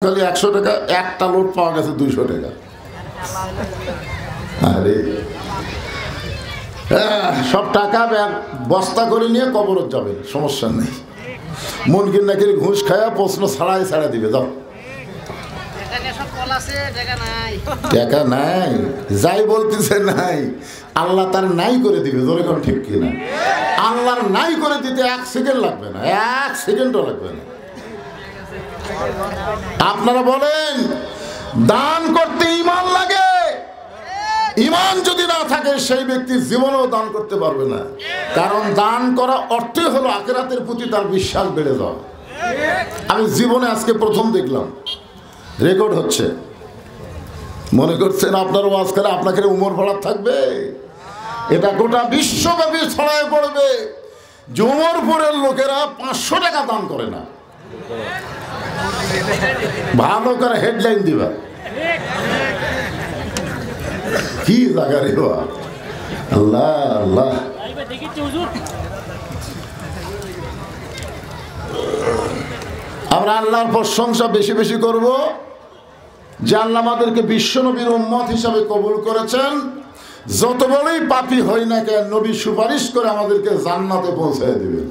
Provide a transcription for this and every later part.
খালি 100 টাকা, একটা লোড পাওয়া গেছে 200 টাকা। আরে সব টাকা বস্তা করে নিয়ে কবরত যাবে, সমস্যা নেই। মুনকির নাকির ঘুষ খায়া প্রশ্ন ছাড়াই ছাড়া দিবে, যাও। টাকা নাই, যাই বলতেছে নাই, আল্লাহ তার নাই করে দিবে। ধরে কোন ঠিক কিনা? আল্লাহর নাই করে দিতে 1 সেকেন্ড লাগবে না, 1 সেকেন্ডও লাগবে না। আপনারা বলেন দান করতে ঈমান লাগে, ঈমান যদি না থাকে সেই ব্যক্তি জীবনেও দান করতে পারবে না। কারণ দান করা অর্থই হলো আখিরাতের প্রতি তার বিশ্বাস বেড়ে যাওয়া। আমি জীবনে আজকে প্রথম দেখলাম, রেকর্ড হচ্ছে, মনে করছেন আপনার ওয়াজ করে আপনাকে উমর ভাড়া থাকবে? এটা গোটা বিশ্বব্যাপী ছড়ায় পড়বে যে উমরপুরের লোকেরা 500 টাকা দান করে না। ভালো করে হেডলাইন দিবা, কি জায়গা রে বাবা, আল্লাহ আল্লাহ। আমরা আল্লাহর প্রশংসা বেশি বেশি করব যে আল্লাহ আমাদেরকে বিশ্বনবীর উম্মত হিসাবে কবুল করেছেন। যত বড়ই পাপী হই না কেন, নবী সুপারিশ করে আমাদেরকে জান্নাতে পৌঁছায় দিবেন।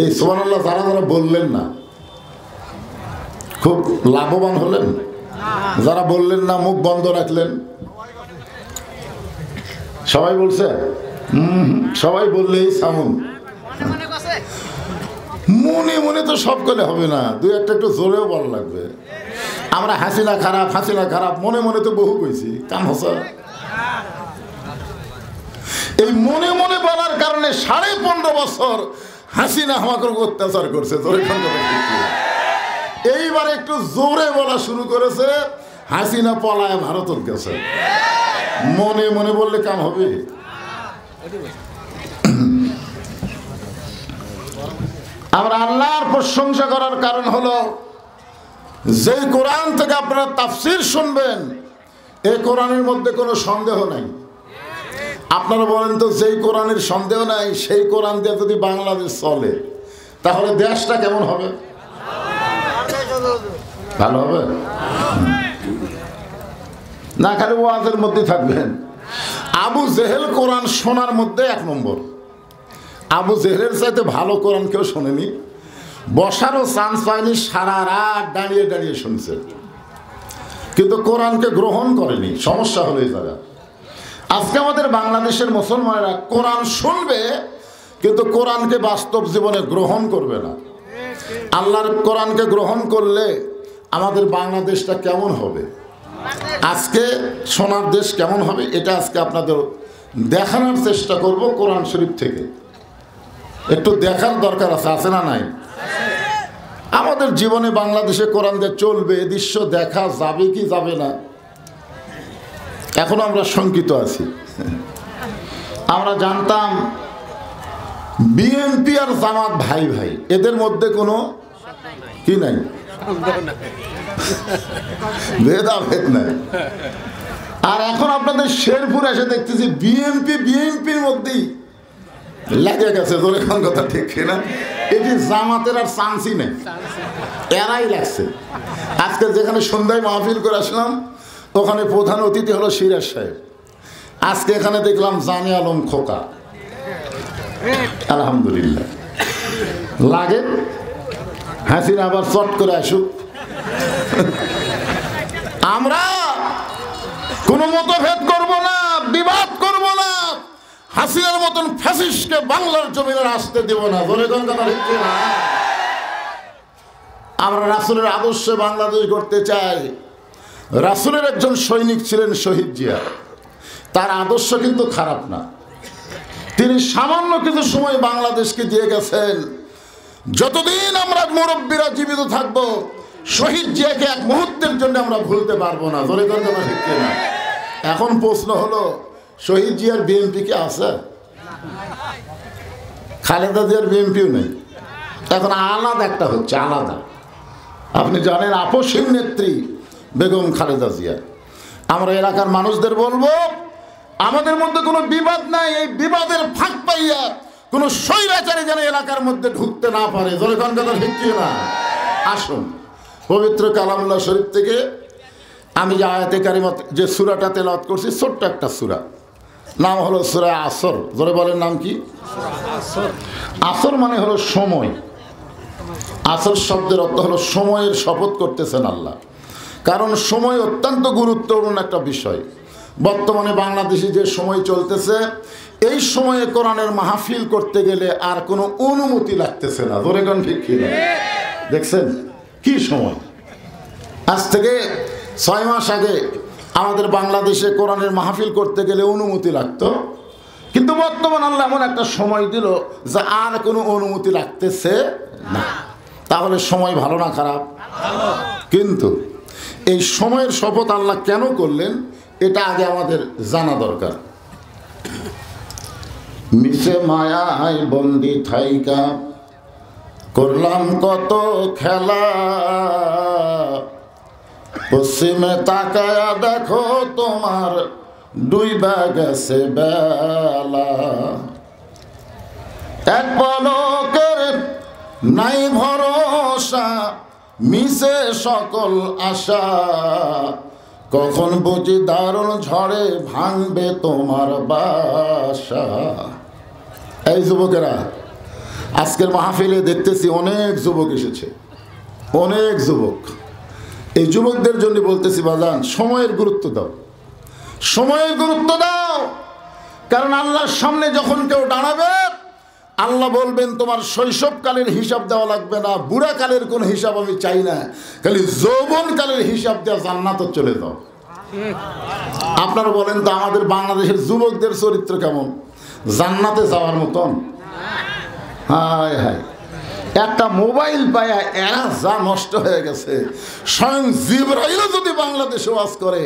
এই সুবহানাল্লাহ যারা যারা বললেন না খুব লাভবান হলেন, যারা বললেন না মুখ বন্ধ রাখলেন। সবাই বলছে সবাই বললেই সামুন। মনে মনে তো সব করলে হবে না, দুই একটা একটু জোরেও বলা লাগবে। আমরা হাসিনা খারাপ, হাসিনা খারাপ, মনে মনে তো বহু কইছি, কাম হসা। এই মনে মনে বলার কারণে 15.5 বছর হাসিনা আমাকে অত্যাচার করছে। এইবার একটু জোরে বলা শুরু করেছে, হাসিনা পলায় ভারতের গেছে। মনে মনে বললে কাম হবে? আমরা আল্লাহর প্রশংসা করার কারণ হলো যে কোরআন থেকে আপনারা তাফসীর শুনবেন, এই কোরআনের মধ্যে কোনো সন্দেহ নাই। আপনারা বলেন তো, যেই কোরআনের সন্দেহ নাই সেই কোরআন দিয়ে যদি বাংলাদেশ চলে তাহলে দেশটা কেমন হবে? ভালো হবে না? খালি ওয়াজের মধ্যে থাকবেন। আবু জেহেল কোরআন শোনার মধ্যে 1 নম্বর। আবু জেহেলের চাইতে ভালো কোরআন কেউ শোনেনি, বসারও চান্স পায়নি, সারা রাত দাঁড়িয়ে দাঁড়িয়ে শুনছে, কিন্তু কোরআনকে গ্রহণ করেনি। সমস্যা হলো এই জায়গা। আজকে আমাদের বাংলাদেশের মুসলমানেরা কোরআন শুনবে কিন্তু কোরআনকে বাস্তব জীবনে গ্রহণ করবে না। আল্লাহর কোরআনকে গ্রহণ করলে আমাদের বাংলাদেশটা কেমন হবে, আজকে সোনার দেশ কেমন হবে, এটা আজকে আপনাদের দেখানোর চেষ্টা করব কোরআন শরীফ থেকে। একটু দেখার দরকার আছে, আছে না নাই? আমাদের জীবনে বাংলাদেশে কোরআন দিয়ে চলবে, এ দৃশ্য দেখা যাবে কি যাবে না এখনো আমরা শঙ্কিত আছি। আমরা জানতাম বিএনপি আর জামাত ভাই ভাই, এদের মধ্যে কোনো কি নাই, ভেদাভেদ নাই। আর এখন আপনাদের শেরপুর এসে দেখতেছি বিএনপির মধ্যেই লেগে গেছে। ধরে কোন কথা ঠিক না? এটি জামাতের আর চান্সই নেই, এরাই লাগছে। আজকে যেখানে সন্ধ্যায় মাহফিল করে আসলাম ওখানে প্রধান অতিথি হলো সিরাজ সাহেব। আজকে এখানে দেখলাম জানে আলম খোকা। আলহামদুলিল্লাহ, লাগে হাসিনা আবার চট করে আসুক। আমরা কোনো মতভেদ করব না, বিবাদ করব না, হাসিনার মতন ফ্যাসিস্টকে বাংলার জমিনে আসতে দেব না। বলে না, আমরা রাসূলের আদর্শে বাংলাদেশ গড়তে চাই। রাসূলের একজন সৈনিক ছিলেন শহীদ জিয়া, তার আদর্শ কিন্তু খারাপ না। তিনি সামান্য কিছু সময় বাংলাদেশকে দিয়ে গেছেন। যতদিন আমরা মুরব্বীরা জীবিত থাকব শহীদ জিয়াকে এক মুহূর্তের জন্য আমরা ভুলতে পারবো না। ধরে কথা ঠিক না? এখন প্রশ্ন হলো, শহীদ জিয়ার বিএনপি কি আছে? খালেদা জিয়ার বিএনপিও নেই। এখন আলাদা একটা হচ্ছে, আলাদা। আপনি জানেন আপসহীন নেত্রী বেগম খালেদা জিয়া। আমরা এলাকার মানুষদের বলবো, আমাদের মধ্যে কোনো বিবাদ নাই, এই বিবাদের ফাঁক পাইয়া কোনো স্বৈরাচারী যেন এলাকার মধ্যে ঢুকতে না পারে। জনগণ কথা ঠিক না? আসুন পবিত্র কালামুল্লাহ শরীফ থেকে আমি যে আয়াতে কারিমা যে সূরাটা তেলাওয়াত করছি, ছোট্ট একটা সূরা, নাম হলো সূরা আসর। জোরে বলেন, নাম কি? আসর মানে হলো সময়। আসর শব্দের অর্থ হলো সময়ের শপথ করতেছেন আল্লাহ, কারণ সময় অত্যন্ত গুরুত্বপূর্ণ একটা বিষয়। বর্তমানে বাংলাদেশে যে সময় চলতেছে, এই সময়ে কোরআনের মাহফিল করতে গেলে আর কোনো অনুমতি লাগতেছে না। জোরে কোন ঠিক কি না? দেখছেন কি সময়? আজ থেকে 6 মাস আগে আমাদের বাংলাদেশে কোরআনের মাহফিল করতে গেলে অনুমতি লাগতো, কিন্তু বর্তমান আল্লাহ এমন একটা সময় দিল যে আর কোনো অনুমতি লাগতেছে না। তাহলে সময় ভালো না খারাপ? কিন্তু এই সময়ের শপথ আল্লাহ কেন করলেন এটা আগে আমাদের জানা দরকার। মিশে মায়ায় বন্দি থাইকা করলাম কত খেলা, পশ্চিমে তাকায়া দেখো তোমার ডুইবা গেছে বেলা, এক পলকের নাই ভরসা, মিশে সকল আশা, কখন বুঝি দারুণ ঝড়ে ভাঙবে তোমার বাসা। এই যুবকেরা, আজকের মাহফিলে দেখতেছি অনেক যুবক এসেছে, অনেক যুবক। এই যুবকদের জন্য বলতেছি, বাজান সময়ের গুরুত্ব দাও, সময়ের গুরুত্ব দাও। কারণ আল্লাহর সামনে যখন কেউ দাঁড়াবে, আল্লাহ বলবেন তোমার শৈশবকালের হিসাব দেওয়া লাগবে না, বুড়াকালের কোনো হিসাব আমি চাই না, খালি যৌবনকালের হিসাব দেওয়া জান্নাতে চলে যাও। আপনারা বলেন তো, আমাদের বাংলাদেশের যুবকদের চরিত্র কেমন? জান্নাতে যাওয়ার মতন? হায় হায়, একটা মোবাইল পায়া এরা যা নষ্ট হয়ে গেছে। স্বয়ং জিবরাইলও যদি বাংলাদেশে ওয়াজ করে,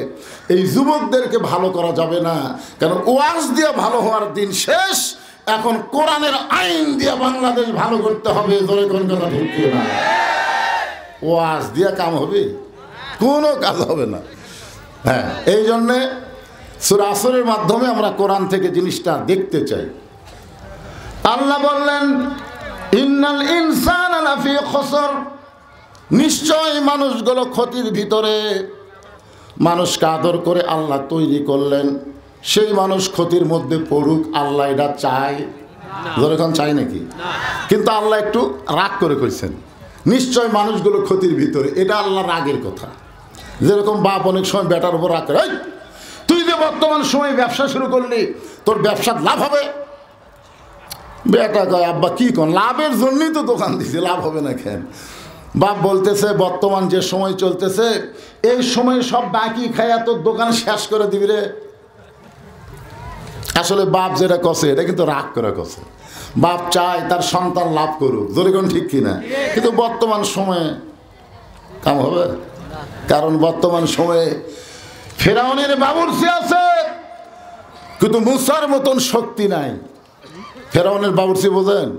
এই যুবকদেরকে ভালো করা যাবে না, কারণ ওয়াজ দিয়ে ভালো হওয়ার দিন শেষ। এখন কোরআনের আইন দিয়ে বাংলাদেশ ভালো করতে হবে। জোরে কোন কথা ঠিক না? ওয়াজ দিয়ে কাম হবে? কোনো কাজ হবে না। হ্যাঁ, এই জন্যে সূরা আসরের মাধ্যমে আমরা কোরআন থেকে জিনিসটা দেখতে চাই। আল্লাহ বললেন, ইন্নাল ইনসানা লাফি খুসর, নিশ্চয় মানুষগুলো ক্ষতির ভিতরে। মানুষকে আদর করে আল্লাহ তৈরি করলেন, সেই মানুষ ক্ষতির মধ্যে পড়ুক, আল্লাহ এটা চায়? যখন চাই নাকি? কিন্তু আল্লাহ একটু রাগ করে কইছেন, নিশ্চয় মানুষগুলো ক্ষতির ভিতরে। এটা আল্লাহ রাগের কথা। যেরকম বাপ অনেক সময় বেটার উপর রাগ করে, তুই যে বর্তমান সময় ব্যবসা শুরু করলি, তোর ব্যবসার লাভ হবে। বেটা কয়, আব্বা কি কোন লাভের জন্যই তো দোকান দিছে, লাভ হবে না কেন? বাপ বলতেছে, বর্তমান যে সময় চলতেছে, এই সময় সব বাকি খায়া তোর দোকান শেষ করে দিবি রে। আসলে বাপ যেটা কষে, এটা কিন্তু রাগ করে কষে। বাপ চায় তার সন্তান লাভ করুক। জোরে কোন ঠিক কিনা? কিন্তু বর্তমান সময়ে কাম হবে? কারণ বর্তমান সময়ে ফেরাউনের বাবুর্চি আছে, কিন্তু মুসার মতন শক্তি নাই। ফেরাউনের বাবুর্চি বোঝেন?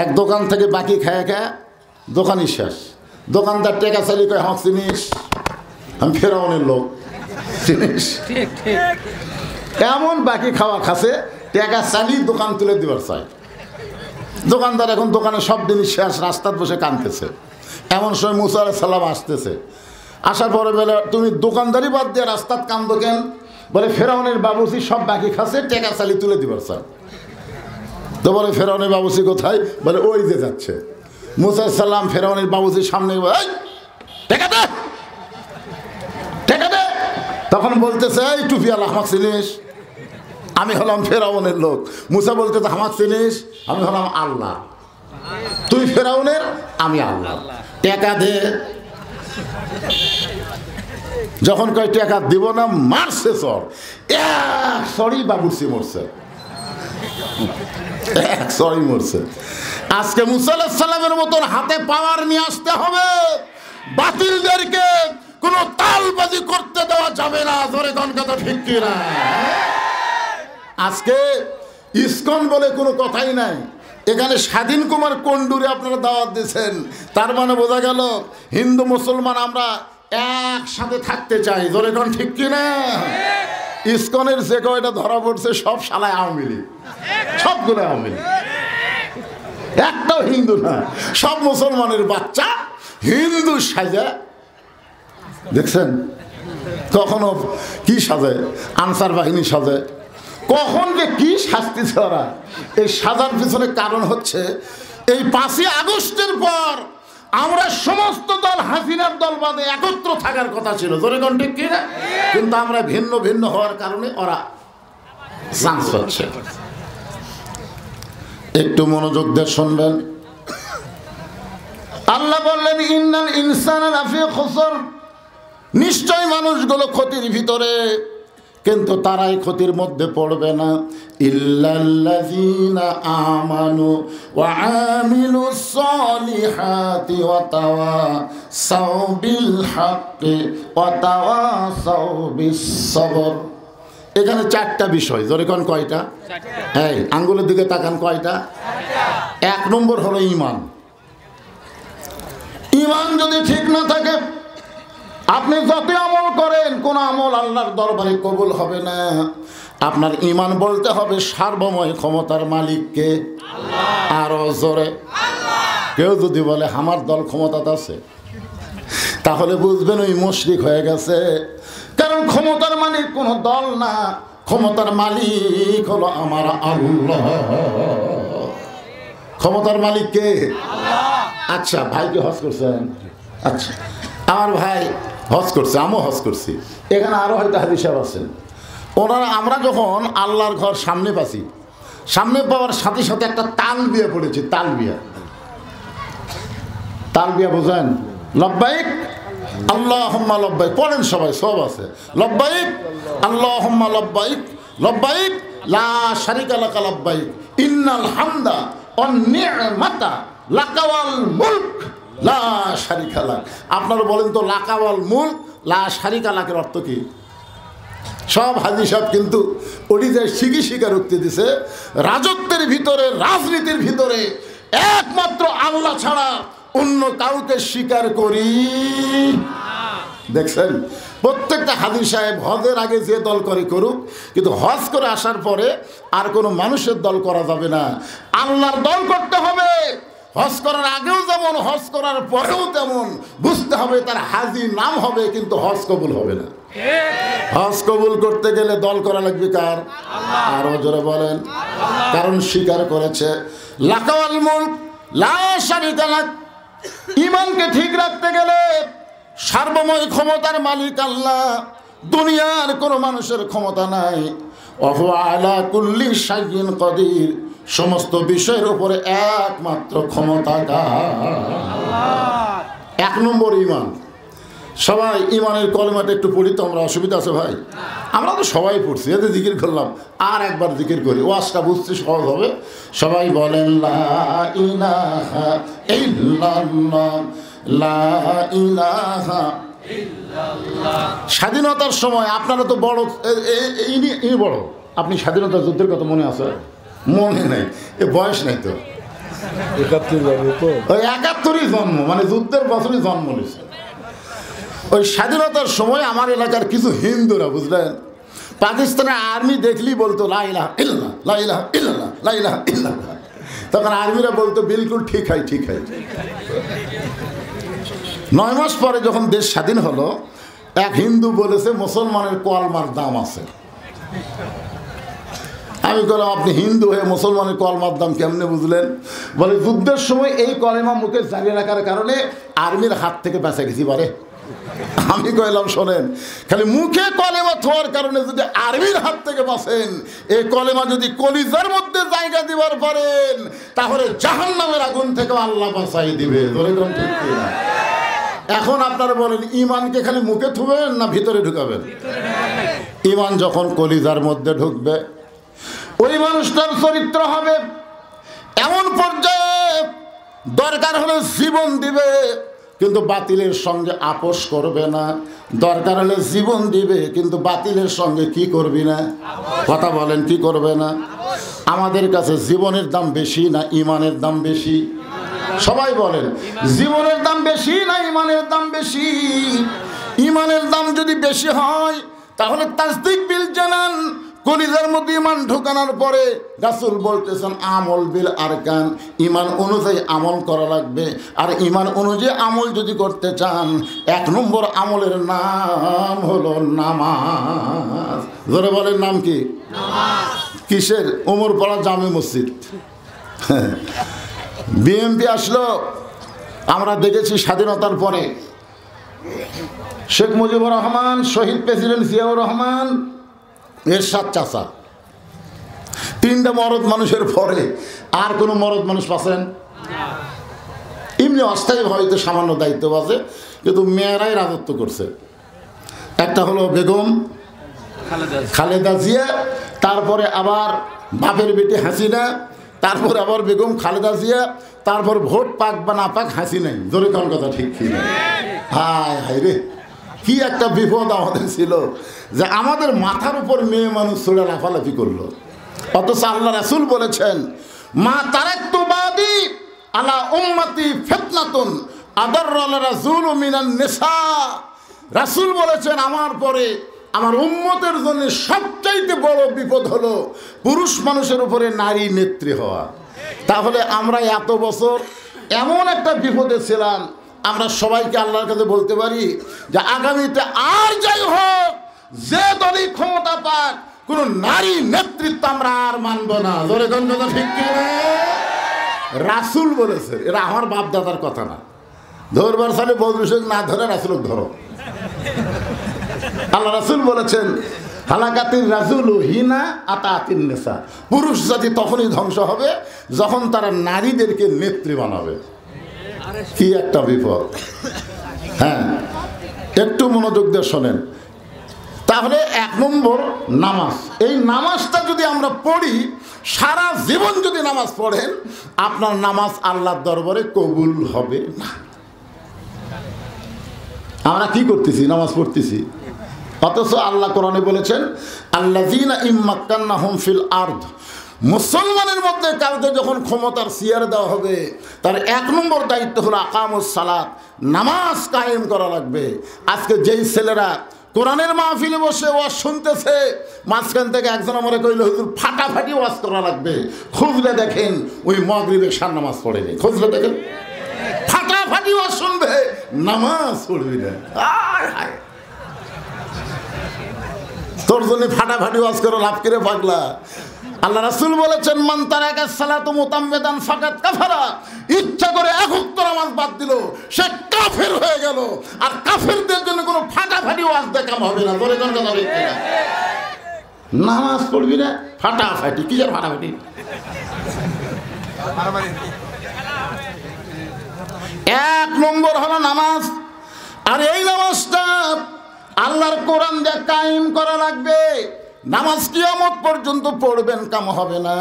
এক দোকান থেকে বাকি খায় খায় দোকানই শেষ। দোকানদার টেকা চালি কয়, হাঁক চিনিস, আমি ফেরাউনের লোক, চিনিস? এমন বাকি খাওয়া খাসে, টেকা চালি দোকান তুলে দিবার চাই। দোকানদার এখন দোকানে সব জিনিস শেষ, রাস্তায় বসে কাঁদতেছে। এমন সময় মুসা আলাইহিস সালাম আসতেছে। আসার পরে বলে, তুমি দোকানদারি বাদ দিয়ে রাস্তাত কান্দো কেন? বলে, ফেরাউনের বাবুর্চি সব বাকি খাসে, টেকা চালি তুলে দিবার চাই। তো বলে, ফেরাউনের বাবুর্চি কোথায়? বলে, ওই যে যাচ্ছে। মুসা আলাইহিস সালাম ফেরাউনের বাবুর্চির সামনে, টেকা দে, টেকা দে। তখন বলতেছে, এই টুপিওয়ালা, আমাক চিনিস? আমি হলাম ফেরাউনের লোক। মুসা বলতেছে, আমাক চিনিস? আমি হলাম আল্লাহ। তুই ফেরাউনের, আমি আল্লাহ। টেকা দে। যখন কয় টেকা দিব না, মারছে চর। সরি, বাবুর্চি মরছে, সরি মরছে। আজকে মুসা আলাইহিস সালামের মতন হাতে পাওয়ার নিয়ে আসতে হবে। বাতিলদেরকে কোনো তালবাজি করতে দেওয়া যাবে না। ধরে কোন কথা ঠিক কিনা? আজকে ইসকন বলে কোনো কথাই নাই। এখানে স্বাধীন কুমার কুণ্ডুরে আপনারা দাওয়াত দিয়েছেন, তার মানে বোঝা গেল হিন্দু মুসলমান আমরা একসাথে থাকতে চাই। ধরে কোন ঠিক কিনা? ইসকনের যে কয়টা ধরা পড়ছে সব শালায় আওয়ামী লীগ, সবগুলো আওয়ামী লীগ, একটাও হিন্দু না, সব মুসলমানের বাচ্চা। হিন্দু সাজা দেখছেন, কখনো কি সাজে আনসার বাহিনী সাজে, কখন যে কি শাস্তি ছড়া। এই সাজার পিছনে কারণ হচ্ছে এই 5ই আগস্টের পর আমরা সমস্ত দল হাসিনার দল বাদে একত্র থাকার কথা ছিল, জনগণ ঠিক কি না? কিন্তু আমরা ভিন্ন ভিন্ন হওয়ার কারণে ওরা চান্স পাচ্ছে। একটু মনোযোগ দিয়ে শুনবেন। আল্লাহ বললেন ইন্নাল ইনসানা লাফি খুসর, নিশ্চয় মানুষগুলো ক্ষতির ভিতরে, কিন্তু তারাই ক্ষতির মধ্যে পড়বে না। ইল্লাল্লাযীনা আমানু ওয়া আমিলুস সলিহাতি ওয়া তাওয়াসাউ বিল হাক্কি ওয়া তাওয়াসাউ বিস সবর। এখানে 4টা বিষয়, জোরে কোন কয়টা? এই আঙ্গুলের দিকে তাকান, কয়টা? 1 নম্বর হলো ঈমান। ঈমান যদি ঠিক না থাকে, আপনি যত আমল করেন কোন আমল আল্লাহর দরবারে কবুল হবে না। আপনার ঈমান বলতে হবে সার্বময় ক্ষমতার মালিককে, আরো জোরে। কেউ যদি বলে আমার দল ক্ষমতাতে আছে, তাহলে বুঝবেন ওই মুশরিক হয়ে গেছে। কারণ ক্ষমতার মালিক কোনো দল না, ক্ষমতার মালিক হলো আমার আল্লাহ। ক্ষমতার মালিক কে? আচ্ছা, ভাইকে হজ করছেন? আচ্ছা, আমার ভাই হজ করছে, আমিও হজ করছি। এখানে আরো হয়তো হাজী সাহেব আছেন। ওনারা আমরা যখন আল্লাহর ঘর সামনে পাচ্ছি, সামনে পাওয়ার সাথে সাথে একটা তালবিয়া পড়েছি। তালবিয়া, তালবিয়া বোঝেন? লব্বাইক আল্লাহুম্মা লব্বাইক পড়েন সবাই, সব আছে। লব্বাইক আল্লাহুম্মা লব্বাইক, লব্বাইক লা শারিকা লাকা লব্বাইক, ইন্নাল হামদা ওয়ান নি'মাতা লাকা ওয়াল মুলক লা শারিকা লাক। আপনারা বলেন তো লাকা ওয়াল মুলক লা শারিকা লাকের অর্থ কি? সব হাজী সাহেব কিন্তু ওটি শিখি স্বীকারোক্তি দিছে, রাজত্বের ভিতরে, রাজনীতির ভিতরে একমাত্র আল্লাহ ছাড়া অন্য কাউকে স্বীকার করি। দেখছেন, প্রত্যেকটা হাজী সাহেব হজের আগে যে দল করে করুক, কিন্তু হজ করে আসার পরে আর কোনো মানুষের দল করা যাবে না, আল্লাহর দল করতে হবে। হজ করার আগেও যেমন, হজ করার পরেও তেমন। বুঝতে হবে তার হাজী নাম হবে, কিন্তু হজ কবুল হবে না। হজ কবুল করতে গেলে দল করা লাগবে কার? আরো জোরে বলেন। কারণ স্বীকার করেছে লাকা ওয়াল মুলক লা শারিকা লাক। ঈমানকে ঠিক রাখতে গেলে সার্বময় ক্ষমতার মালিক আল্লাহ, দুনিয়ার কোনো মানুষের ক্ষমতা নাই। ওয়া হুয়া আলা কুল্লি শাইইন কাদির, সমস্ত বিষয়ের উপরে একমাত্র ক্ষমতাকার। 1 নম্বর ঈমান। সবাই ঈমানের কলেমাটা একটু পড়ি তো আমরা, অসুবিধা আছে ভাই? আমরা তো সবাই পড়ছি, এতে জিকির করলাম, আর একবার জিকির করি, ওয়াজটা বুঝতে সহজ হবে। সবাই বলেন লা ইলাহা ইল্লাল্লাহ, লা ইলাহা ইল্লাল্লাহ। স্বাধীনতার সময় আপনারা তো বড়, এই বড়, আপনি স্বাধীনতার যুদ্ধের কথা মনে আছে? মনে নেই, এ বয়স নাই তো। 71-ই জন্ম, মানে যুদ্ধের বছরই জন্ম নিয়েছে। ওই স্বাধীনতার সময় আমার এলাকার কিছু হিন্দুরা, বুঝলেন, পাকিস্তানের আর্মি দেখলেই বলতো লা ইলাহা ইল্লাল্লাহ, লা ইলাহা ইল্লাল্লাহ, লা ইলাহা ইল্লাল্লাহ। তখন আর্মিরা বলতো বিলকুল ঠিক হয়, ঠিক হয়। 9 মাস পরে যখন দেশ স্বাধীন হলো, এক হিন্দু বলেছে মুসলমানের কলমার দাম আছে। আমি বললাম আপনি হিন্দু হয়ে মুসলমানের কলমার দাম কেমনে বুঝলেন? বলে যুদ্ধের সময় এই কলেমা মুখে জারি রাখার কারণে আর্মির হাত থেকে বেঁচে গেছি। বলে আমি কইলাম শোনেন, খালি মুখে কলেমা থোয়ার কারণে যদি আর্মির হাত থেকে বাঁচেন, এই কলেমা যদি কলিজার মধ্যে জায়গা দিবার পারেন, তাহলে জাহান্নামের আগুন থেকে আল্লাহ বাঁচাই দিবে। ঠিক কিনা? এখন আপনারা বলেন ঈমানকে খালি মুখে থুবেন না ভিতরে ঢুকাবেন? ঈমান যখন কলিজার মধ্যে ঢুকবে, ওই মানুষটার চরিত্র হবে এমন পর্যায়ে, দরকার হলে জীবন দিবে কিন্তু বাতিলের সঙ্গে আপোষ করবে না। দরকার হলে জীবন দিবে কিন্তু বাতিলের সঙ্গে কি করবি না? কথা বলেন, কি করবে না? আমাদের কাছে জীবনের দাম বেশি না ঈমানের দাম বেশি? সবাই বলেন, জীবনের দাম বেশি না ঈমানের দাম বেশি? ঈমানের দাম যদি বেশি হয় তাহলে তাসদিক বিল জানান, কলিজার মধ্যে ইমান ঢোকানোর পরে রাসূল বলতেছেন আমল বিল আরকান, ইমান অনুযায়ী আমল করা লাগবে। আর ইমান অনুযায়ী আমল যদি করতে চান 1 নম্বর আমলের নাম হলো নামাজ। ধরে বলেন নাম কি? নামাজ। কিসের? ওমরপাড়া জামে মসজিদ। বিএনপি আসলো, আমরা দেখেছি স্বাধীনতার পরে শেখ মুজিবুর রহমান, শহীদ প্রেসিডেন্ট জিয়াউর রহমান, এরশাদ চাচা, 3টা মরদ মানুষের পরে আর কোনো মরদ মানুষ পাচ্ছেন? এমনি অস্থায়ী হয়তো সামান্য দায়িত্ব আছে, কিন্তু মেয়েরাই রাজত্ব করছে। একটা হলো বেগম খালেদা জিয়া, তারপরে আবার বাপের বেটি হাসিনা, তারপরে আবার বেগম খালেদা জিয়া, তারপর ভোট পাক বা না পাক হাসিনাই। জোরে কোন কথা ঠিক কি না? হায় হায় রে, কি একটা বিপদ আমাদের ছিল যে আমাদের মাথার উপর মেয়ে মানুষ ছোড়া লাফালাফি করলো। অথচ আল্লাহ রাসূল বলেছেন মা তারাকতু বাদি আলা উম্মতি ফিতনাতুন আদাররাল রাসূল মিনান নিসা। রাসূল বলেছেন আমার পরে আমার উম্মতের জন্য সবচাইতে বড় বিপদ হলো পুরুষ মানুষের উপরে নারী নেত্রী হওয়া। তাহলে আমরা এত বছর এমন একটা বিপদে ছিলাম, আমরা সবাইকে আল্লাহর কাছে বলতে পারি যে আগামীতে আর যাই হোক, যে দলই ক্ষমতা পাক, কোন নারী নেতৃত্ব আমরা আর মানব না। ধরে কথা ঠিক কি? রাসূল বলেছে, এরা আমার বাপ দাদার কথা না। ধরবার সালে বদরুশেখ না ধরে রাসূল ধরো। আল্লাহ রাসূল বলেছেন হালাকাতির রাজুলু হিনা আতাতিন নিসা, পুরুষ জাতি তখনই ধ্বংস হবে যখন তারা নারীদেরকে নেত্রী বানাবে। কি একটা বিপদ! হ্যাঁ, একটু মনোযোগ দিয়ে শোনেন। তাহলে 1 নম্বর নামাজ। এই নামাজটা যদি আমরা পড়ি, সারা জীবন যদি নামাজ পড়েন, আপনার নামাজ আল্লাহর দরবারে কবুল হবে না। আমরা কি করতেছি? নামাজ পড়তেছি, অথচ আল্লাহ কোরআনে বলেছেন আল্লাযীনা ইম্মাক্কান্নাহুম ফিল আরদ, মুসলমানের মধ্যে কাউকে যখন ক্ষমতার চেয়ার দেওয়া হবে তার 1 নম্বর দায়িত্ব হলো আকামুস সালাত, নামাজ কায়েম করা লাগবে। আজকে যেই ছেলেরা কোরআনের মাহফিলে বসে ওয়াজ শুনতেছে, মাঝখান থেকে একজন আমারে কইল হুজুর ফাটাফাটি ওয়াজ করা লাগবে, খুঁজলে দেখেন ওই মাগরিবে শান নামাজ পড়েনি। খুঁজলে দেখেন ফাটাফাটি ওয়াজ শুনবে, নামাজ পড়বি না। তোর জন্য ফাটাফাটি ওয়াজ করে লাভ করে পাগলা। আল্লাহ রাসূল বলেছেন মান তারাকা সালাতু মুতাম্মিদান ফাকাত কাফারা, ইচ্ছা করে 1 ওয়াক্ত নামাজ বাদ দিল সে কাফের হয়ে গেল। আর কাফেরদের জন্য কোনো ফাটাফাটি ওয়াজ দেখাম হবে না। বলে কোন কথা বলতে না, নামাজ পড়বি না ফাটাফাটি। কি আর ফাটাফাটি? 1 নম্বর হলো নামাজ। আর এই নামাজটা আল্লাহর কোরআন দিয়ে কায়েম করা লাগবে। নামাজ কিয়ামত পর্যন্ত পড়বেন, কাম হবে না।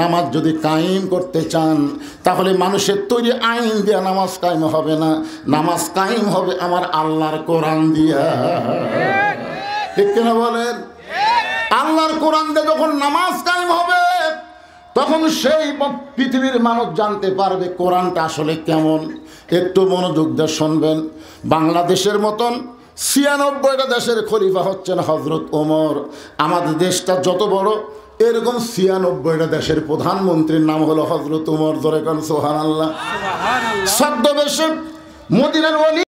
নামাজ যদি কায়েম করতে চান তাহলে মানুষের তৈরি আইন দিয়ে নামাজ কায়েম হবে না। নামাজ কায়েম হবে আমার আল্লাহর কোরআন দিয়া। ঠিক কিনা বলেন? আল্লাহর কোরআন দিয়ে যখন নামাজ কায়েম হবে তখন সেই পৃথিবীর মানুষ জানতে পারবে কোরআনটা আসলে কেমন। একটু মনোযোগ দিয়ে শুনবেন। বাংলাদেশের মতন 96টা দেশের খলিফা হচ্ছেন হযরত ওমর। আমাদের দেশটা যত বড়, এরকম 96টা দেশের প্রধানমন্ত্রীর নাম হলো হযরত ওমর। জোরে কোন সুবহানাল্লাহ। ছদ্মবেশে মদিনার ওলি